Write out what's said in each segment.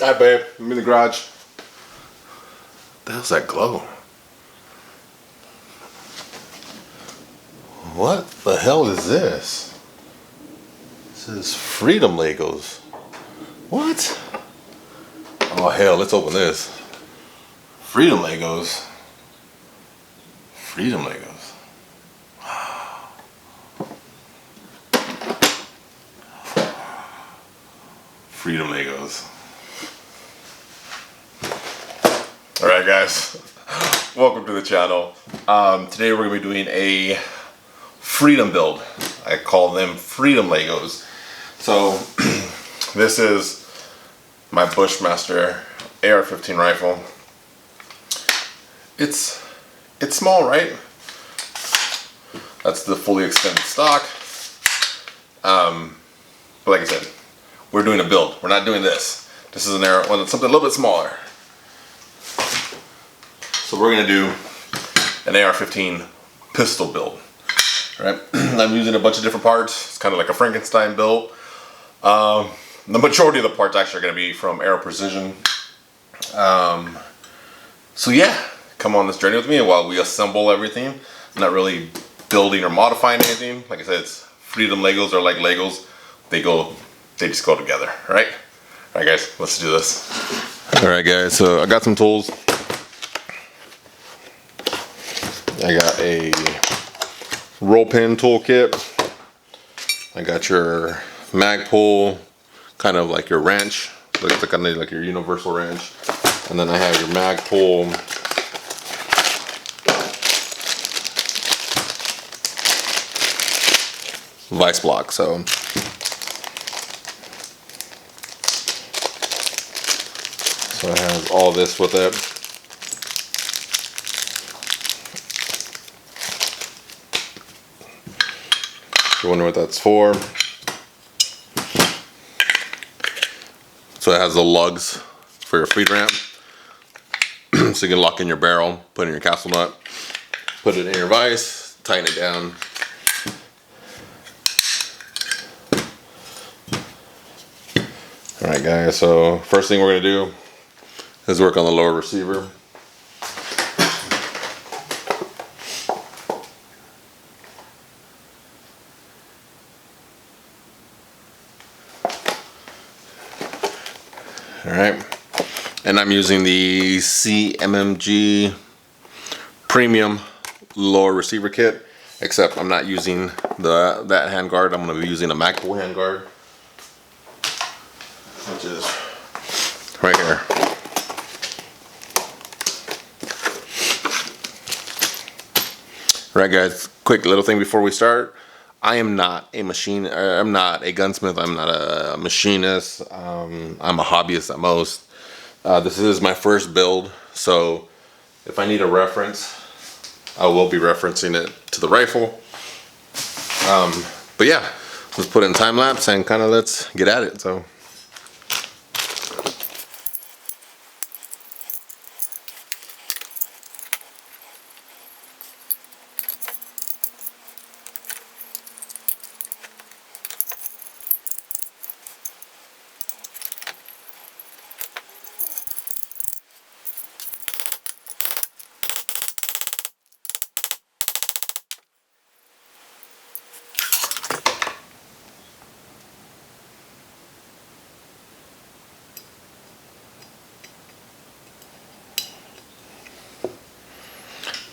Alright, babe. I'm in the garage. What the hell's that glow? What the hell is this? This is Freedom Legos. What? Oh hell, let's open this. Freedom Legos. Freedom Legos. Freedom Legos. Alright guys, welcome to the channel. Today we're going to be doing a Freedom build. I call them Freedom Legos. So this is my Bushmaster AR-15 rifle. It's small, right? That's the fully extended stock. But like I said, we're doing a build. We're not doing this. This is an AR, something a little bit smaller. So we're gonna do an AR-15 pistol build. Right? I'm using a bunch of different parts. It's kind of like a Frankenstein build. The majority of the parts actually are gonna be from Aero Precision. So yeah, come on this journey with me while we assemble everything. I'm not really building or modifying anything. Like I said, it's Freedom Legos are like Legos. They just go together, right? All right, guys, let's do this. All right, guys, so I got some tools. I got a roll pin toolkit. I got your mag pull, kind of like your wrench. Looks like kind of like your universal wrench. And then I have your mag pull. Vice block, so it has all this with it. You wonder what that's for. So it has the lugs for your feed ramp. So you can lock in your barrel, put in your castle nut, put it in your vise, tighten it down. Alright guys, so first thing we're going to do is work on the lower receiver. Alright, and I'm using the CMMG Premium lower receiver kit, except I'm not using that hand guard. I'm going to be using a mag pull hand guard, which is right here. Alright guys, quick little thing before we start. I am not a I'm not a gunsmith, I'm not a machinist, I'm a hobbyist at most. This is my first build, so if I need a reference, I will be referencing it to the rifle. But yeah, let's put it in time lapse and kind of let's get at it. So.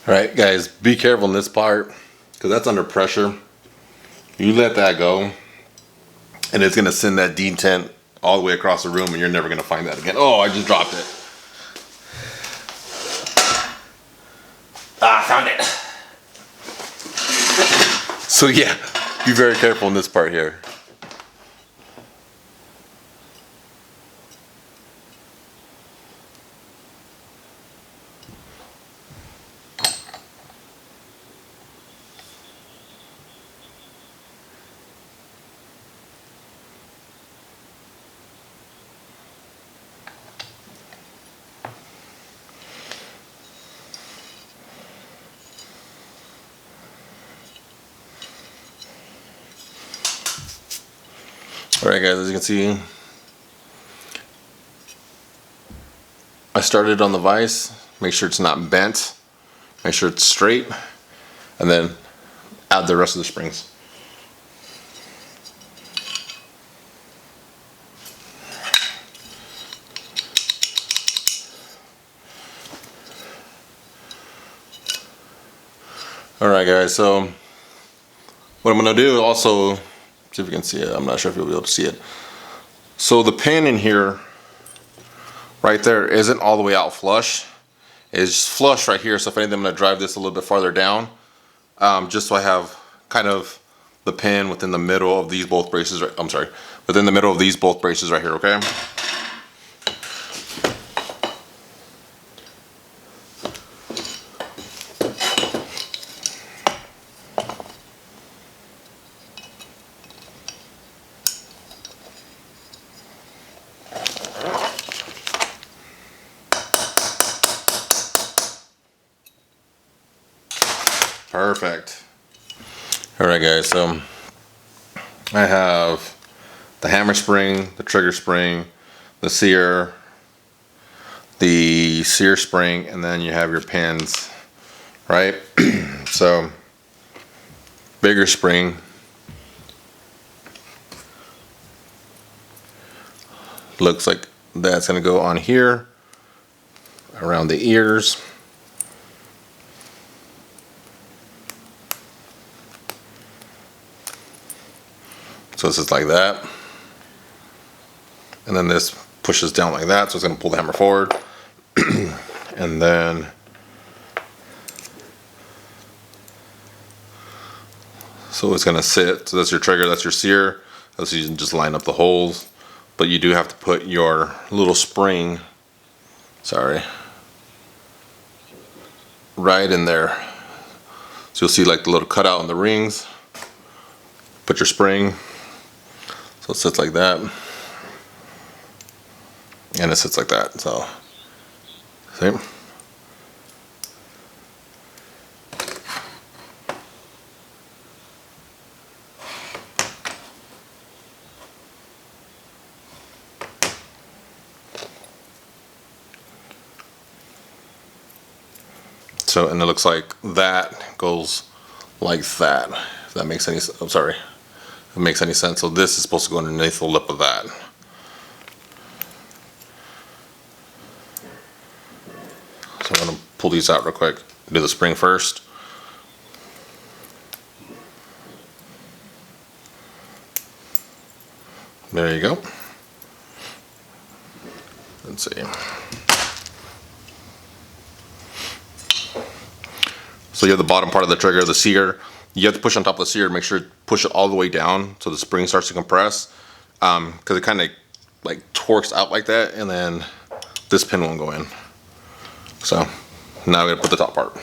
Alright guys, be careful in this part because that's under pressure. You let that go and it's going to send that detent all the way across the room and you're never going to find that again. Oh, I just dropped it. Ah, found it. So yeah, be very careful in this part here. Alright guys, as you can see, I started on the vise, make sure it's not bent, make sure it's straight, and then add the rest of the springs. Alright guys, so what I'm going to do also, see if you can see it, I'm not sure if you'll be able to see it. So the pin in here, right there, isn't all the way out flush. It's flush right here, so if anything I'm going to drive this a little bit farther down, just so I have kind of the pin within the middle of these both braces, I'm sorry, within the middle of these both braces right here, okay? Perfect. Alright guys, so I have the hammer spring, the trigger spring, the sear spring, and then you have your pins, right? So bigger spring, looks like that's going to go on here around the ears. So this is like that, and then this pushes down like that, so it's going to pull the hammer forward. And then so it's going to sit, so that's your trigger, that's your sear, so you can just line up the holes, but you do have to put your little spring, sorry, right in there. So you'll see like the little cutout in the rings, put your spring, so it sits like that, and it sits like that, so see? So, and it looks like that goes like that, if that makes any sense. I'm sorry, if it makes any sense. So this is supposed to go underneath the lip of that. So I'm going to pull these out real quick. Do the spring first. There you go. Let's see. So you have the bottom part of the trigger, the sear. You have to push on top of the sear, make sure you push it all the way down so the spring starts to compress, because it kind of like torques out like that, and then this pin won't go in. So now I'm going to put the top part.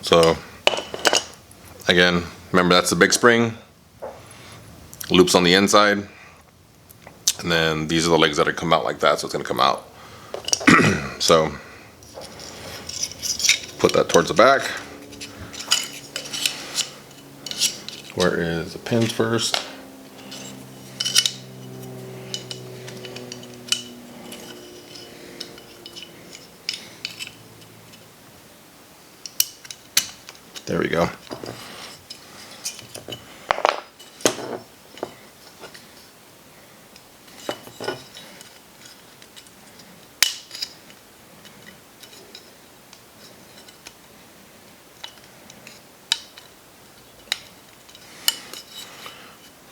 So again, remember that's the big spring, loops on the inside, and then these are the legs that are come out like that, so it's going to come out. So put that towards the back. Where is the pins first? There we go.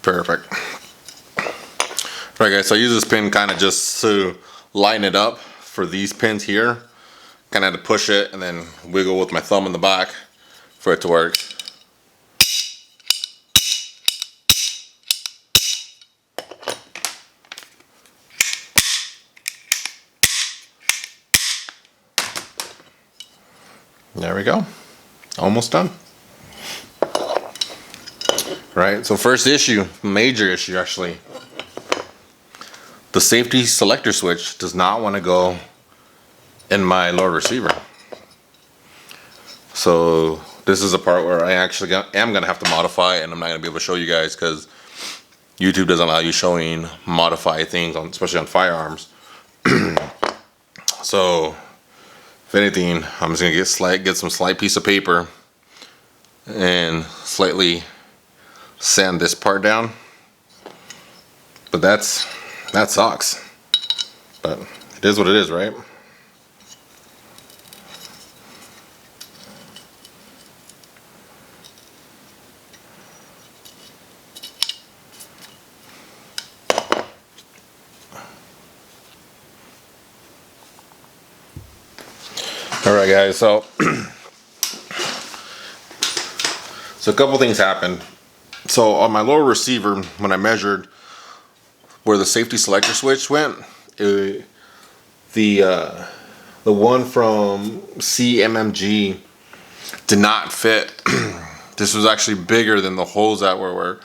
Perfect. Alright guys, so I use this pin kind of just to line it up for these pins here. Kind of had to push it and then wiggle with my thumb in the back for it to work. There we go. Almost done. Right, so first issue, major issue actually. The safety selector switch does not want to go in my lower receiver. So this is a part where I actually am going to have to modify, and I'm not going to be able to show you guys because YouTube doesn't allow you showing modified things on, especially on firearms. So if anything, I'm just gonna get some slight piece of paper and slightly sand this part down. But that sucks. But it is what it is, right? Alright guys, so a couple things happened. So on my lower receiver, when I measured where the safety selector switch went, the one from CMMG did not fit. This was actually bigger than the holes that were.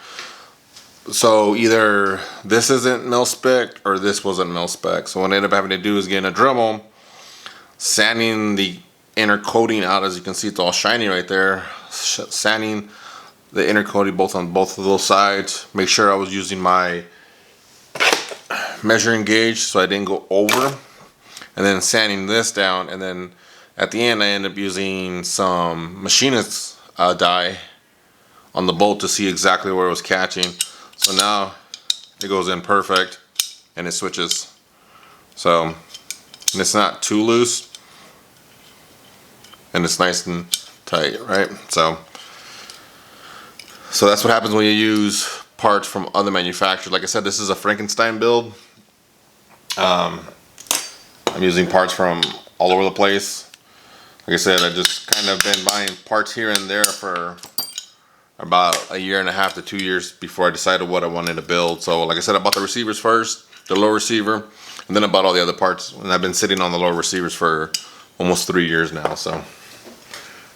So either this isn't mil spec or this wasn't mil spec. So what I ended up having to do is get in a Dremel, sanding the inner coating out. As you can see, it's all shiny right there. Sanding the inner coating on both of those sides. Make sure I was using my measuring gauge so I didn't go over. And then sanding this down. And then at the end I end up using some machinist dye on the bolt to see exactly where it was catching. So now it goes in perfect and it switches. So, and it's not too loose. And it's nice and tight, right? So that's what happens when you use parts from other manufacturers. Like I said, this is a Frankenstein build. I'm using parts from all over the place. Like I said, I just kind of been buying parts here and there for about a year and a half to 2 years before I decided what I wanted to build. So like I said, I bought the receivers first, the lower receiver, and then I bought all the other parts. And I've been sitting on the lower receivers for almost 3 years now. So,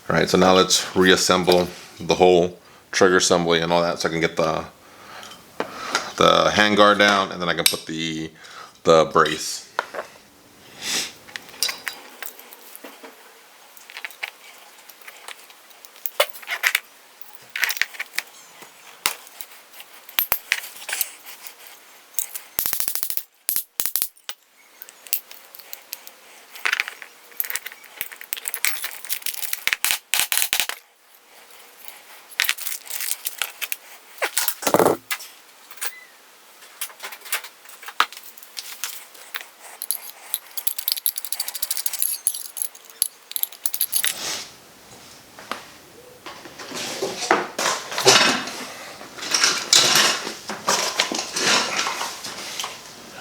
all right, so now let's reassemble the whole trigger assembly and all that, so I can get the handguard down, and then I can put the brace.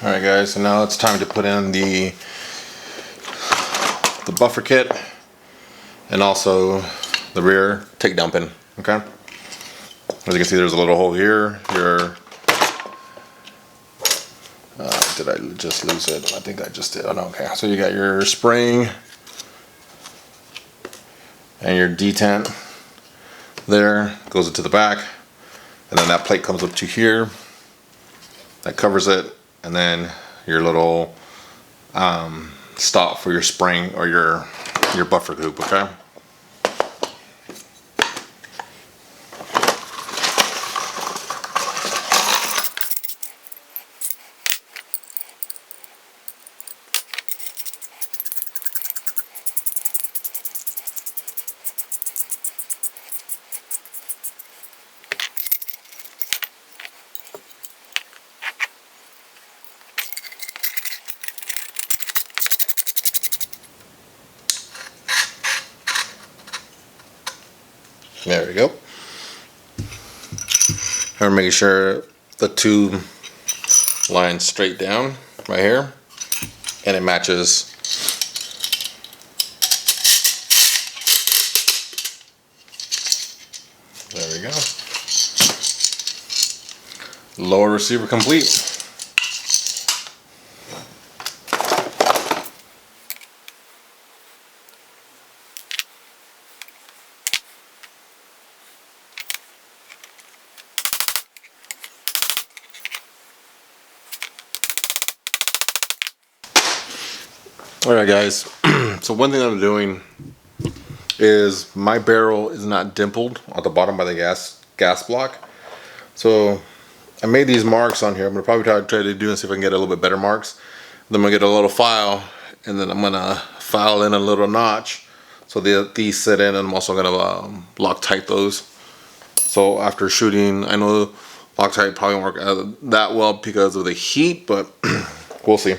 Alright guys, so now it's time to put in the buffer kit and also the rear takedown pin, okay? As you can see, there's a little hole here. Did I just lose it? I think I just did. Oh no, okay. So you got your spring and your detent there, goes into the back, and then that plate comes up to here. That covers it. And then your little stop for your spring or your buffer hoop, okay? There we go. I'm making sure the two lines straight down right here, and it matches. There we go. Lower receiver complete. Alright guys, so one thing I'm doing is my barrel is not dimpled at the bottom by the gas block. So I made these marks on here. I'm gonna probably try to do and see if I can get a little bit better marks. Then I'm gonna get a little file, and then I'm gonna file in a little notch so these sit in, and I'm also gonna Loctite those. So after shooting, I know Loctite probably won't work that well because of the heat, but we'll see.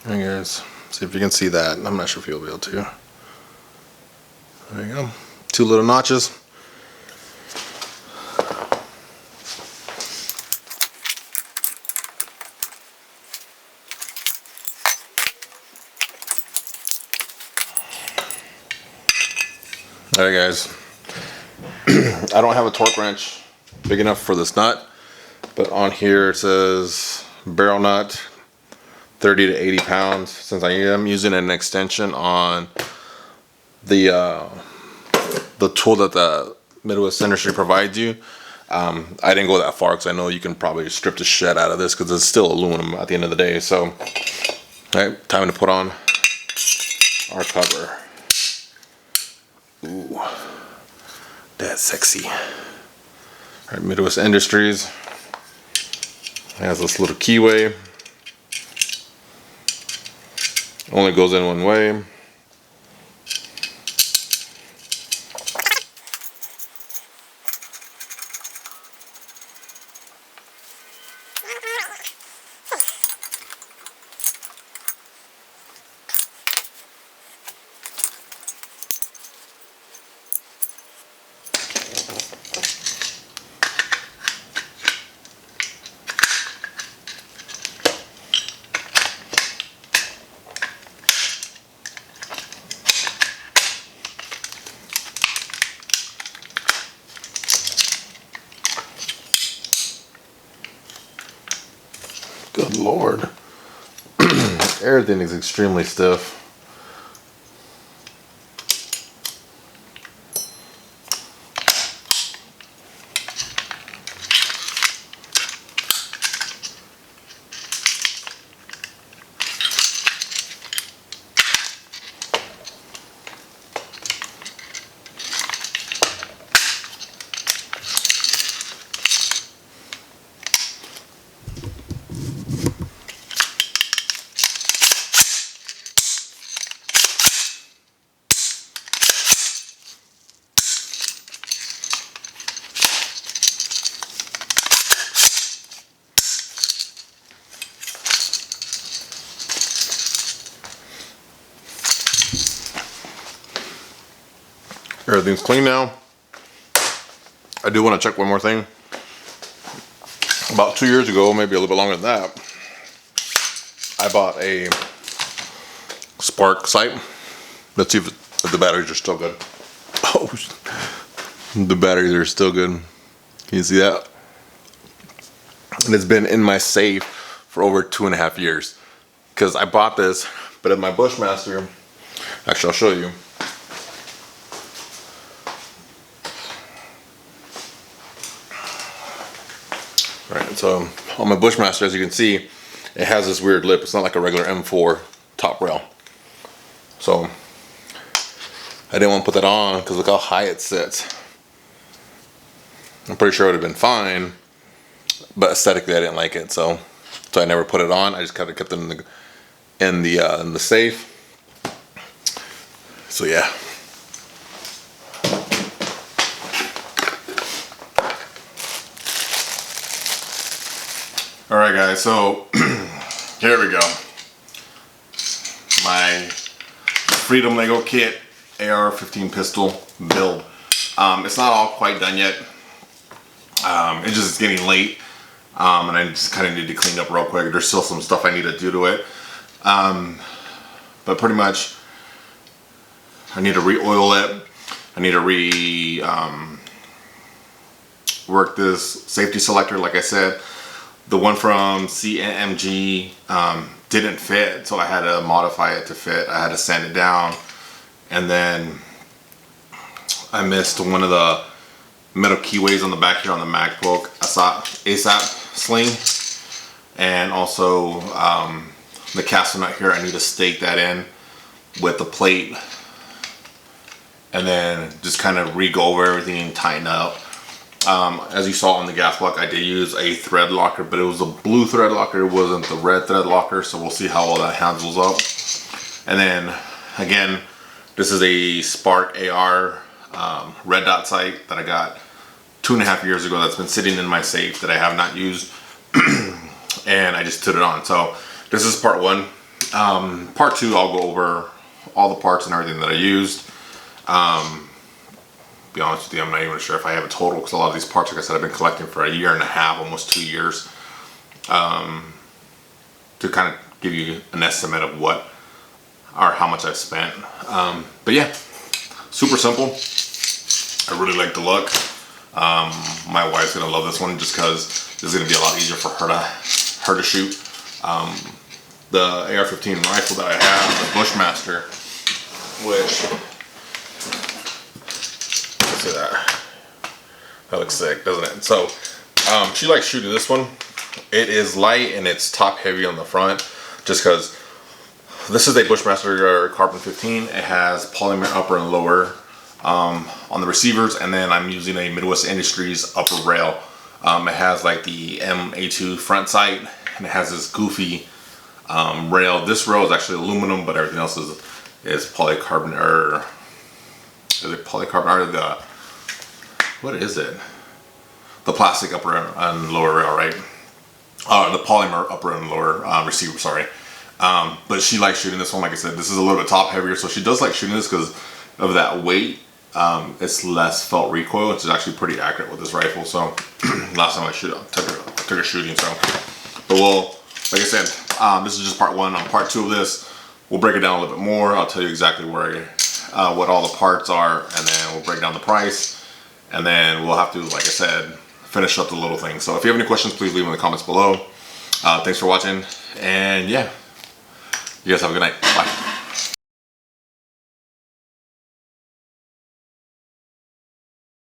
Alright guys, see if you can see that. I'm not sure if you'll be able to. There you go. 2 little notches. Alright guys, I don't have a torque wrench big enough for this nut, but on here it says barrel nut 30 to 80 pounds. Since I am using an extension on the tool that the Midwest industry provides you, I didn't go that far because I know you can probably strip the shit out of this because it's still aluminum at the end of the day. So, alright, time to put on our cover. Ooh, that's sexy. Alright, Midwest Industries has this little keyway. Only goes in one way. Good Lord. Everything is extremely stiff. Everything's clean now. I do want to check one more thing. About 2 years ago, maybe a little bit longer than that, I bought a spark sight. Let's see if the batteries are still good. Oh, the batteries are still good. Can you see that? And it's been in my safe for over 2.5 years. Because I bought this, but at my Bushmaster, actually I'll show you. Right, so on my Bushmaster, as you can see, it has this weird lip. It's not like a regular M4 top rail. So I didn't want to put that on because look how high it sits. I'm pretty sure it would have been fine, but aesthetically I didn't like it, so I never put it on. I just kind of kept it in the safe. So yeah. Alright guys, so here we go. My Freedom Lego Kit AR-15 pistol build. It's not all quite done yet. It's just getting late. And I just kind of need to clean up real quick. There's still some stuff I need to do to it. But pretty much I need to re-oil it. I need to work this safety selector, like I said. The one from CMG didn't fit, so I had to modify it to fit. I had to sand it down, and then I missed one of the metal keyways on the back here on the MacBook ASAP sling, and also the castle nut here. I need to stake that in with the plate and then just kind of re-go over everything and tighten up. As you saw on the gas block, I did use a thread locker, but it was a blue thread locker. It wasn't the red thread locker, so we'll see how all that handles up. And then again, this is a Spark AR red dot sight that I got 2.5 years ago. That's been sitting in my safe that I have not used, and I just put it on. So this is part one. Part two, I'll go over all the parts and everything that I used. Be honest with you, I'm not even sure if I have a total, because a lot of these parts, like I said, I've been collecting for 1.5 years, almost 2 years, to kind of give you an estimate of what or how much I've spent. But yeah, super simple. I really like the look. My wife's gonna love this one just because this is gonna be a lot easier for her to shoot. The AR-15 rifle that I have, the Bushmaster, which, let's see that looks sick, doesn't it? So she likes shooting this one. It is light and it's top heavy on the front, just because this is a Bushmaster carbon 15. It has polymer upper and lower on the receivers, and then I'm using a Midwest Industries upper rail. It has like the MA2 front sight, and it has this goofy rail. This rail is actually aluminum, but everything else is polycarbonate, or is it polycarbonate, or the, what is it? The plastic upper and lower rail, right? The polymer upper and lower receiver, sorry. But she likes shooting this one. Like I said, this is a little bit top heavier, so she does like shooting this because of that weight. It's less felt recoil, which is actually pretty accurate with this rifle. So last time I took her shooting. So, but we'll, like I said, this is just part one. On part two of this, we'll break it down a little bit more. I'll tell you exactly where, what all the parts are, and then we'll break down the price, and then we'll have to, like I said, finish up the little things. So if you have any questions, please leave them in the comments below. Thanks for watching, and yeah, you guys have a good night. Bye.